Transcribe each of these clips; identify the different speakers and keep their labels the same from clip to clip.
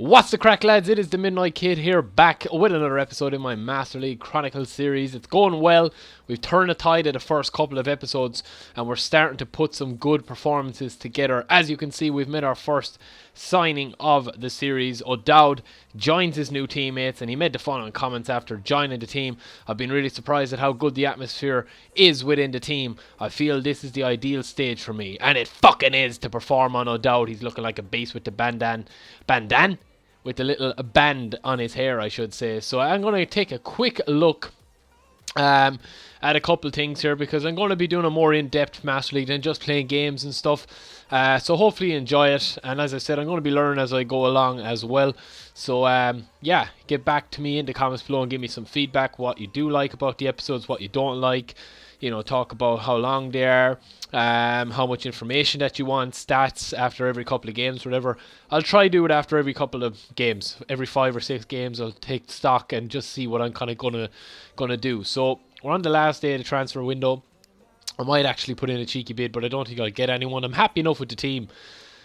Speaker 1: What's the crack, lads? It is the Midnight Kid here, back with another episode in my Master League Chronicles series. It's going well. We've turned the tide of the first couple of episodes and we're starting to put some good performances together. As you can see, we've made our first signing of the series. O'Dowd joins his new teammates and he made the following comments after joining the team. I've been really surprised at how good the atmosphere is within the team. I feel this is the ideal stage for me, and it fucking is, to perform on O'Dowd. He's looking like a beast with the bandan? With the little band on his hair, I should say. So I'm going to take a quick look at a couple things here, because I'm going to be doing a more in-depth Master League than just playing games and stuff. So hopefully you enjoy it. And as I said, I'm going to be learning as I go along as well. So yeah, get back to me in the comments below and give me some feedback, what you do like about the episodes, what you don't like. You know, talk about how long they are, how much information that you want, stats after every couple of games, whatever. I'll try to do it after every couple of games. Every 5 or 6 games, I'll take stock and just see what I'm kind of gonna do. So we're on the last day of the transfer window. I might actually put in a cheeky bid, but I don't think I'll get anyone. I'm happy enough with the team.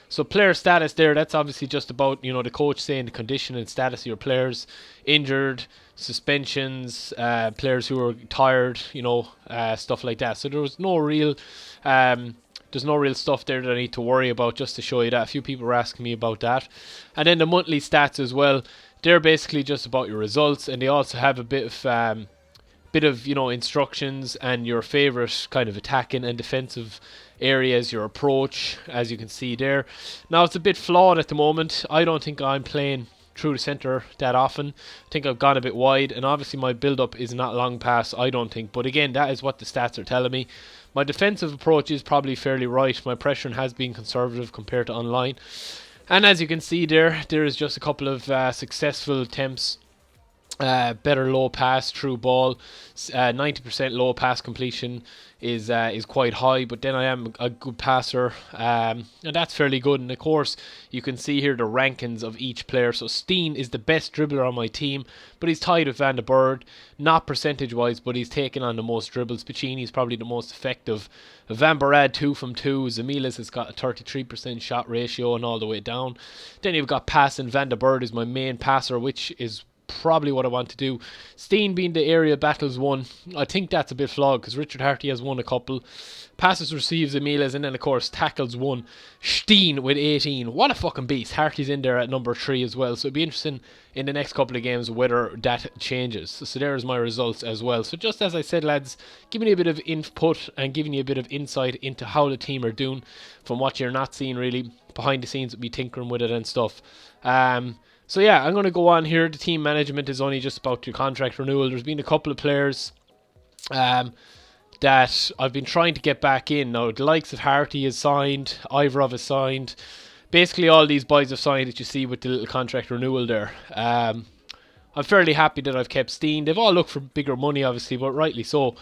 Speaker 1: So player status there, that's obviously just about, you know, the coach saying the condition and status of your players. Injured, suspensions, players who are tired, you know, stuff like that. So there's no real stuff there that I need to worry about, just to show you that. A few people were asking me about that. And then the monthly stats as well, they're basically just about your results, and they also have a bit of you know, instructions and your favorite kind of attacking and defensive areas, your approach, as you can see there. Now it's a bit flawed at the moment. I don't think I'm playing through the centre that often. I think I've gone a bit wide, and obviously my build-up is not long pass, I don't think. But again, that is what the stats are telling me. My defensive approach is probably fairly right. My pressuring has been conservative compared to online. And as you can see there is just a couple of successful attempts. Better low pass, through ball. 90% low pass completion is quite high, but then I am a good passer, and that's fairly good. And of course, you can see here the rankings of each player. So Steen is the best dribbler on my team, but he's tied with Van der Bird, not percentage wise, but he's taken on the most dribbles. Pacini's probably the most effective. Van Barad 2 from 2. Zamilas has got a 33% shot ratio and all the way down. Then you've got passing. Van der Bird is my main passer, which is probably what I want to do. Steen being the area battles one, I think that's a bit flawed, because Richard Harty has won a couple. Passes, receives, Emilas, and then of course tackles one. Steen with 18. What a fucking beast. Harty's in there at number 3 as well. So it'd be interesting in the next couple of games whether that changes. So there's my results as well. So just as I said, lads, giving you a bit of input and giving you a bit of insight into how the team are doing from what you're not seeing really behind the scenes, be tinkering with it and stuff. So yeah, I'm going to go on here. The team management is only just about your contract renewal. There's been a couple of players that I've been trying to get back in. Now, the likes of Harty is signed, Ivorov is signed. Basically, all these boys have signed that you see with the little contract renewal there. I'm fairly happy that I've kept Steen. They've all looked for bigger money, obviously, but rightly so.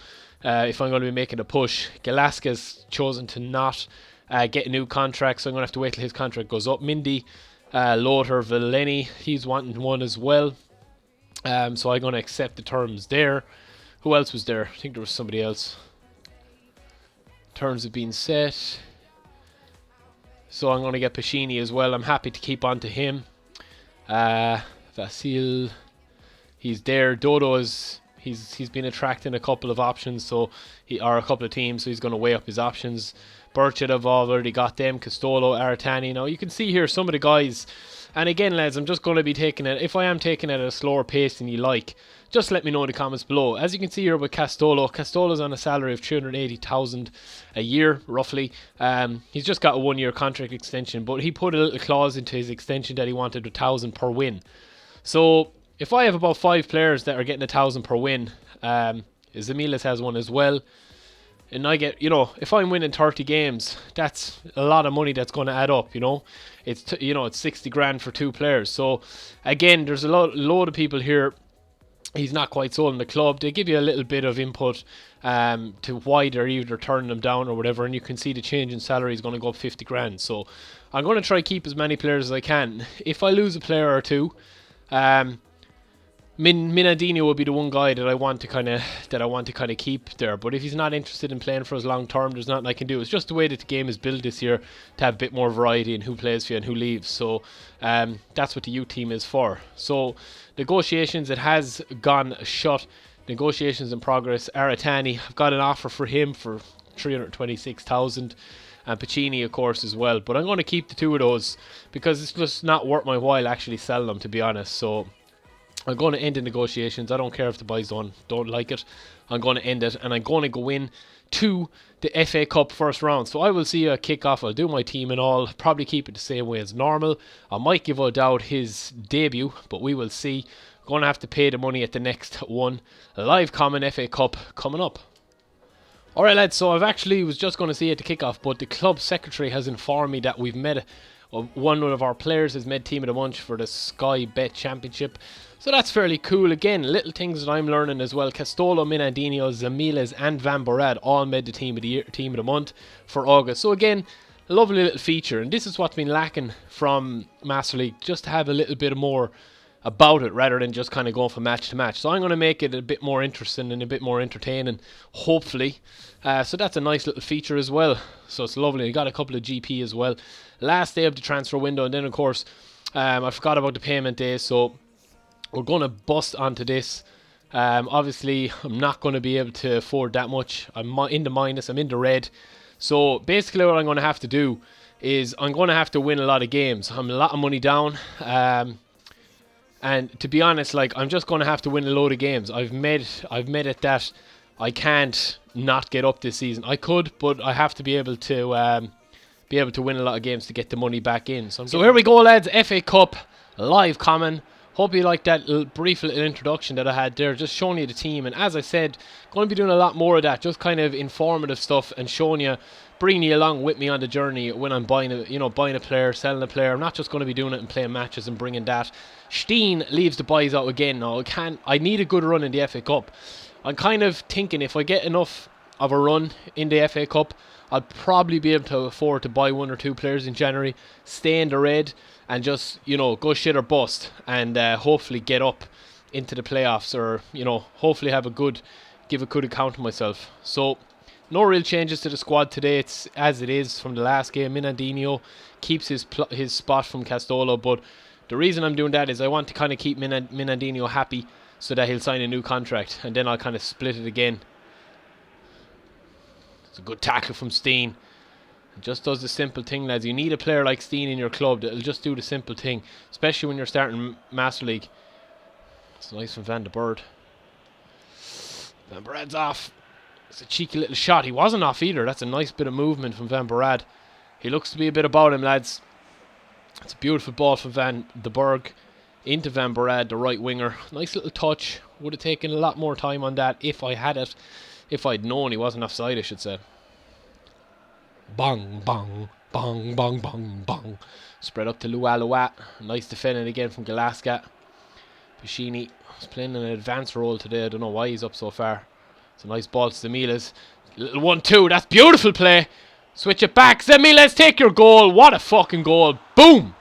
Speaker 1: If I'm going to be making a push. Galaska's chosen to not get a new contract, so I'm going to have to wait till his contract goes up. Mindy, Lothar Villeni, he's wanting one as well. So I'm going to accept the terms there. Who else was there? I think there was somebody else. Terms have been set. So I'm going to get Pacini as well. I'm happy to keep on to him. Vasil, he's there. Dodo is... He's been attracting a couple of options, or a couple of teams, so he's going to weigh up his options. Burchett, I've already got them. Castolo, Aratani. Now you can see here some of the guys, and again, lads, I'm just going to be taking it. If I am taking it at a slower pace than you like, just let me know in the comments below. As you can see here with Castolo's on a salary of 380,000 a year, roughly. He's just got a 1-year contract extension, but he put a little clause into his extension that he wanted 1,000 per win. So if I have about 5 players that are getting 1,000 per win, Zamilas has one as well, and I get, you know, if I'm winning 30 games, that's a lot of money that's going to add up, you know. It's, it's 60 grand for 2 players. So again, there's a load of people here. He's not quite sold in the club. They give you a little bit of input to why they're either turning them down or whatever, and you can see the change in salary is going to go up 50 grand. So I'm going to try to keep as many players as I can. If I lose a player or two, Minandinho will be the one guy that I want to kind of keep there. But if he's not interested in playing for us long term, there's nothing I can do. It's just the way that the game is built this year to have a bit more variety in who plays for you and who leaves. So that's what the youth team is for. So negotiations, it has gone shut. Negotiations in progress. Aratani, I've got an offer for him for 326,000. And Pacini, of course, as well. But I'm going to keep the two of those because it's just not worth my while actually selling them, to be honest. So I'm going to end the negotiations. I don't care if the boys don't like it. I'm going to end it, and I'm going to go in to the FA Cup first round. So I will see a kick-off. I'll do my team and all. Probably keep it the same way as normal. I might give O'Dowd his debut, but we will see. Going to have to pay the money at the next one. A live common FA Cup coming up. Alright lads, so I've actually was just going to see at the kickoff, but the club secretary has informed me that we've met one of our players has made team of the month for the Sky Bet Championship. So that's fairly cool. Again, little things that I'm learning as well. Castolo, Minandinho, Zamiles and Van Borad all made the team of the month for August. So again, a lovely little feature, and this is what's been lacking from Master League, just to have a little bit more about it rather than just kind of going from match to match. So I'm going to make it a bit more interesting and a bit more entertaining, hopefully. So that's a nice little feature as well. So it's lovely. I got a couple of GP as well. Last day of the transfer window, and then of course I forgot about the payment day, so we're going to bust onto this. Obviously I'm not going to be able to afford that much. I'm in the minus, I'm in the red. So basically what I'm going to have to do is I'm going to have to win a lot of games. I'm a lot of money down. And to be honest, like, I'm just going to have to win a load of games. I've made it that I can't not get up this season. I could, but I have to be able to win a lot of games to get the money back in. So here we go, lads. FA Cup live common. Hope you liked that brief little introduction that I had there, just showing you the team. And as I said, going to be doing a lot more of that, just kind of informative stuff and showing you, bringing you along with me on the journey when I'm buying a player, selling a player. I'm not just going to be doing it and playing matches and bringing that. Steen leaves the boys out again now. I need a good run in the FA Cup. I'm kind of thinking if I get enough of a run in the FA Cup, I'll probably be able to afford to buy one or two players in January, stay in the red, and just, go shit or bust, and hopefully get up into the playoffs, or, hopefully give a good account of myself. So, no real changes to the squad today. It's as it is from the last game. Minandinho keeps his spot from Castolo, but the reason I'm doing that is I want to kind of keep Minandinho happy so that he'll sign a new contract, and then I'll kind of split it again. It's a good tackle from Steen. It just does the simple thing, lads. You need a player like Steen in your club that'll just do the simple thing, especially when you're starting Master League. It's nice from Van der Bird. Van Borad's off. It's a cheeky little shot. He wasn't off either. That's a nice bit of movement from Van Borad. He looks to be a bit about him, lads. It's a beautiful ball from Van der Berg into Van Borad, the right winger. Nice little touch. Would have taken a lot more time on that if I had it. If I'd known he wasn't offside, I should say. Bang, bang, bang, bang, bang, bang. Spread up to Lualuat. Nice defending again from Galasca. Pacini is playing an advanced role today. I don't know why he's up so far. It's a nice ball to Zamiles. Little 1-2. That's beautiful play. Switch it back. Zamiles, take your goal. What a fucking goal. Boom.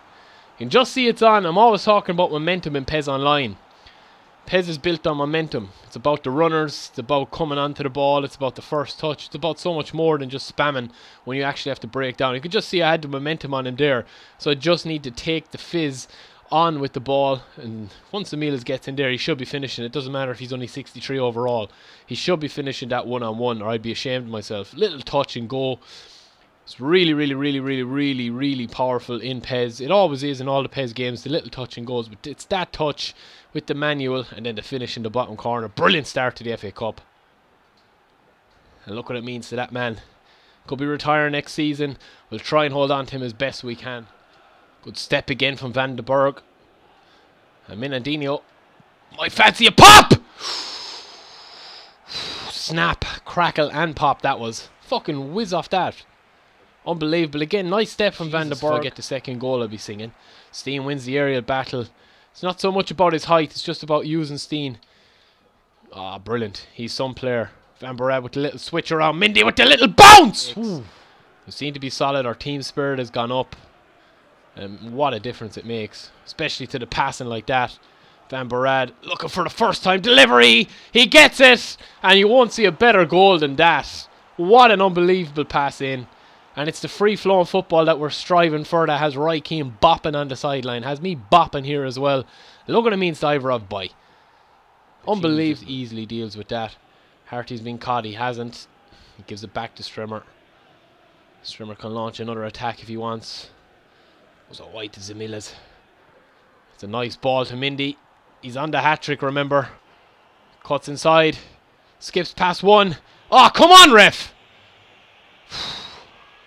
Speaker 1: You can just see it's on. I'm always talking about momentum in PES Online. PES is built on momentum. It's about the runners. It's about coming onto the ball. It's about the first touch. It's about so much more than just spamming when you actually have to break down. You can just see I had the momentum on him there. So I just need to take the fizz on with the ball, and once Zamiles gets in there, he should be finishing. It doesn't matter if he's only 63 overall. He should be finishing that one-on-one, or I'd be ashamed of myself. Little touch and go. It's really, really, really, really, really, really powerful in PES. It always is in all the PES games, the little touch and goes, but it's that touch with the manual and then the finish in the bottom corner. Brilliant start to the FA Cup. And look what it means to that man. Could be retiring next season. We'll try and hold on to him as best we can. Good step again from Van der Berg. And Minandinho. Might fancy a pop! Snap, crackle and pop that was. Fucking whiz off that. Unbelievable. Again, nice step from Van der Berg. If I get the second goal, I'll be singing. Steen wins the aerial battle. It's not so much about his height, it's just about using Steen. Ah, brilliant. He's some player. Van Borad with the little switch around. Mindy with the little bounce! We seem to be solid. Our team spirit has gone up. What a difference it makes. Especially to the passing like that. Van Barad looking for the first time delivery. He gets it. And you won't see a better goal than that. What an unbelievable pass in. And it's the free-flowing football that we're striving for that has Roy Keane bopping on the sideline. Has me bopping here as well. Look at the means Diverov by. Unbelievable. Easily deals with that. Harty's been caught. He hasn't. He gives it back to Strimmer. Strimmer can launch another attack if he wants. It was a wide to Zamilas. It's a nice ball to Mindy. He's on the hat-trick, remember. Cuts inside. Skips past one. Oh, come on, ref!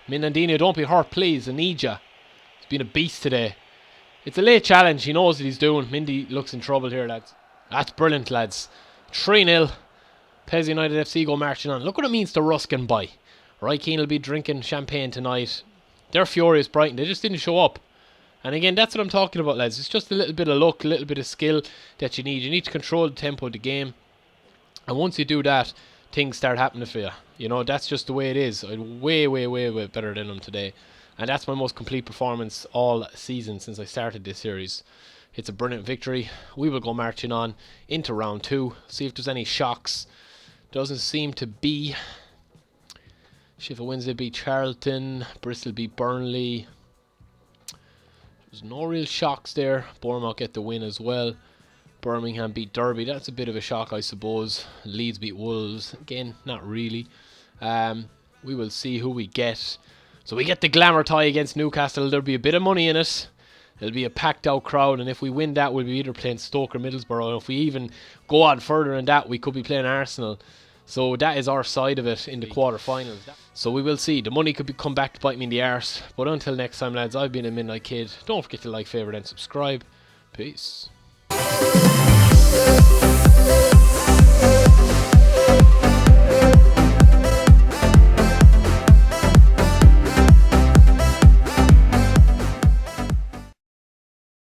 Speaker 1: Minandino, don't be hurt, please. I need ya. He's been a beast today. It's a late challenge. He knows what he's doing. Mindy looks in trouble here, lads. That's brilliant, lads. 3-0. PES United FC go marching on. Look what it means to Ruskin by. Roy Keane will be drinking champagne tonight. They're furious, Brighton. They just didn't show up. And again, that's what I'm talking about, lads. It's just a little bit of luck, a little bit of skill that you need. You need to control the tempo of the game. And once you do that, things start happening for you. You know, that's just the way it is. I'm way better than them today. And that's my most complete performance all season since I started this series. It's a brilliant victory. We will go marching on into round 2. See if there's any shocks. Doesn't seem to be. Sheffield Wednesday beat Charlton. Bristol beat Burnley. There's no real shocks there. Bournemouth get the win as well. Birmingham beat Derby. That's a bit of a shock, I suppose. Leeds beat Wolves. Again, not really. We will see who we get. So we get the glamour tie against Newcastle. There'll be a bit of money in it. It'll be a packed out crowd. And if we win that, we'll be either playing Stoke or Middlesbrough. And if we even go on further than that, we could be playing Arsenal. So that is our side of it in the quarterfinals. So we will see. The money could come back to bite me in the arse. But until next time, lads, I've been a Midnight Kid. Don't forget to like, favourite and subscribe. Peace.